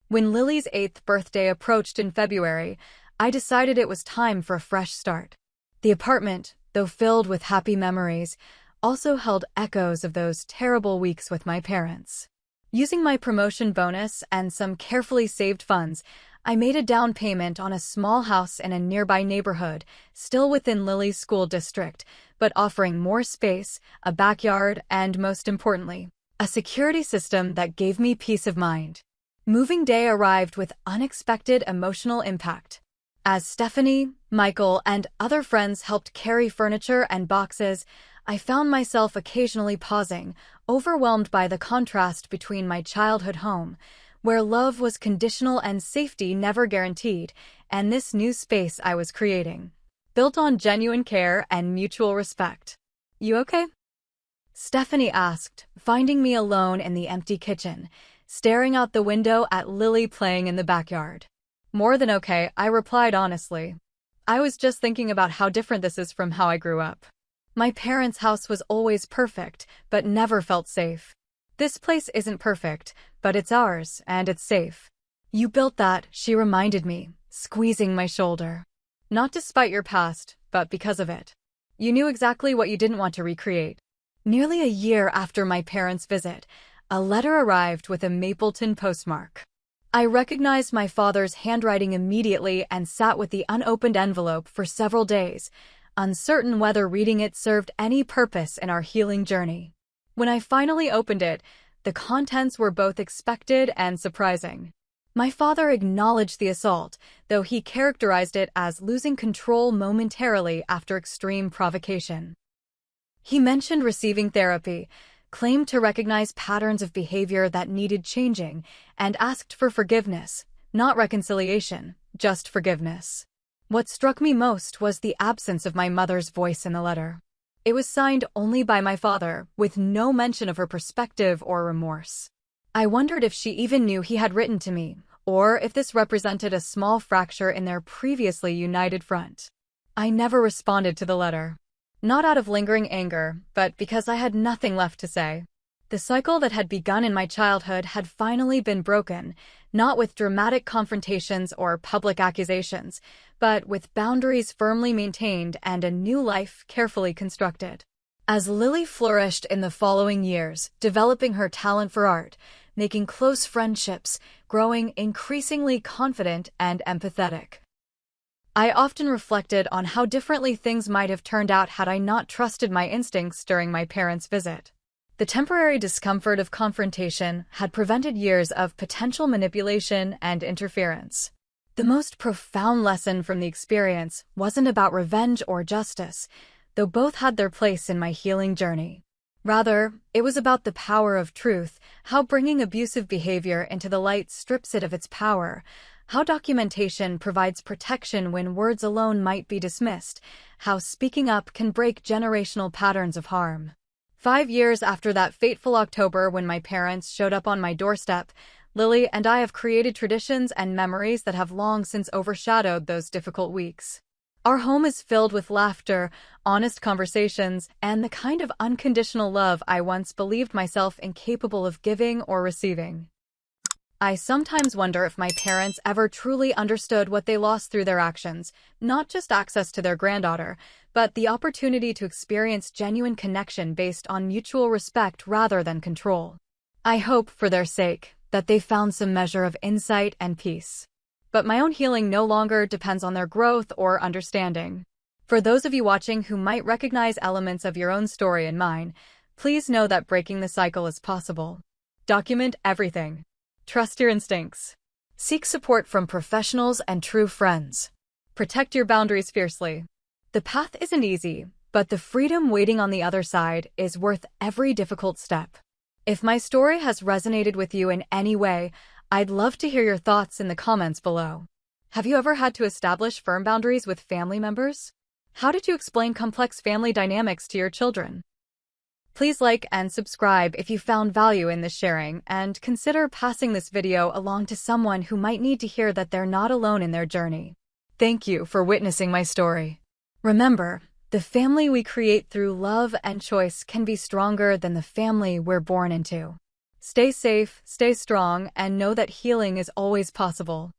When Lily's 8th birthday approached in February, I decided it was time for a fresh start. The apartment, though filled with happy memories, also held echoes of those terrible weeks with my parents. Using my promotion bonus and some carefully saved funds, I made a down payment on a small house in a nearby neighborhood, still within Lily's school district, but offering more space, a backyard, and most importantly, a security system that gave me peace of mind. Moving day arrived with unexpected emotional impact. As Stephanie, Michael, and other friends helped carry furniture and boxes, I found myself occasionally pausing, overwhelmed by the contrast between my childhood home, where love was conditional and safety never guaranteed, and this new space I was creating, built on genuine care and mutual respect. "You okay?" Stephanie asked, finding me alone in the empty kitchen, staring out the window at Lily playing in the backyard. "More than okay," I replied honestly. "I was just thinking about how different this is from how I grew up. My parents' house was always perfect, but never felt safe. This place isn't perfect, but it's ours, and it's safe." "You built that," she reminded me, squeezing my shoulder. "Not despite your past, but because of it. You knew exactly what you didn't want to recreate." Nearly a year after my parents' visit, a letter arrived with a Mapleton postmark. I recognized my father's handwriting immediately and sat with the unopened envelope for several days, uncertain whether reading it served any purpose in our healing journey. When I finally opened it, the contents were both expected and surprising. My father acknowledged the assault, though he characterized it as losing control momentarily after extreme provocation. He mentioned receiving therapy, claimed to recognize patterns of behavior that needed changing, and asked for forgiveness, not reconciliation, just forgiveness. What struck me most was the absence of my mother's voice in the letter. It was signed only by my father, with no mention of her perspective or remorse. I wondered if she even knew he had written to me, or if this represented a small fracture in their previously united front. I never responded to the letter. Not out of lingering anger, but because I had nothing left to say. The cycle that had begun in my childhood had finally been broken, not with dramatic confrontations or public accusations, but with boundaries firmly maintained and a new life carefully constructed. As Lily flourished in the following years, developing her talent for art, making close friendships, growing increasingly confident and empathetic, I often reflected on how differently things might have turned out had I not trusted my instincts during my parents' visit. The temporary discomfort of confrontation had prevented years of potential manipulation and interference. The most profound lesson from the experience wasn't about revenge or justice, though both had their place in my healing journey. Rather, it was about the power of truth, how bringing abusive behavior into the light strips it of its power, how documentation provides protection when words alone might be dismissed, how speaking up can break generational patterns of harm. 5 years after that fateful October when my parents showed up on my doorstep, Lily and I have created traditions and memories that have long since overshadowed those difficult weeks. Our home is filled with laughter, honest conversations, and the kind of unconditional love I once believed myself incapable of giving or receiving. I sometimes wonder if my parents ever truly understood what they lost through their actions, not just access to their granddaughter, but the opportunity to experience genuine connection based on mutual respect rather than control. I hope, for their sake, that they found some measure of insight and peace. But my own healing no longer depends on their growth or understanding. For those of you watching who might recognize elements of your own story in mine, please know that breaking the cycle is possible. Document everything. Trust your instincts. Seek support from professionals and true friends. Protect your boundaries fiercely. The path isn't easy, but the freedom waiting on the other side is worth every difficult step. If my story has resonated with you in any way, I'd love to hear your thoughts in the comments below. Have you ever had to establish firm boundaries with family members? How did you explain complex family dynamics to your children? Please like and subscribe if you found value in this sharing, and consider passing this video along to someone who might need to hear that they're not alone in their journey. Thank you for witnessing my story. Remember, the family we create through love and choice can be stronger than the family we're born into. Stay safe, stay strong, and know that healing is always possible.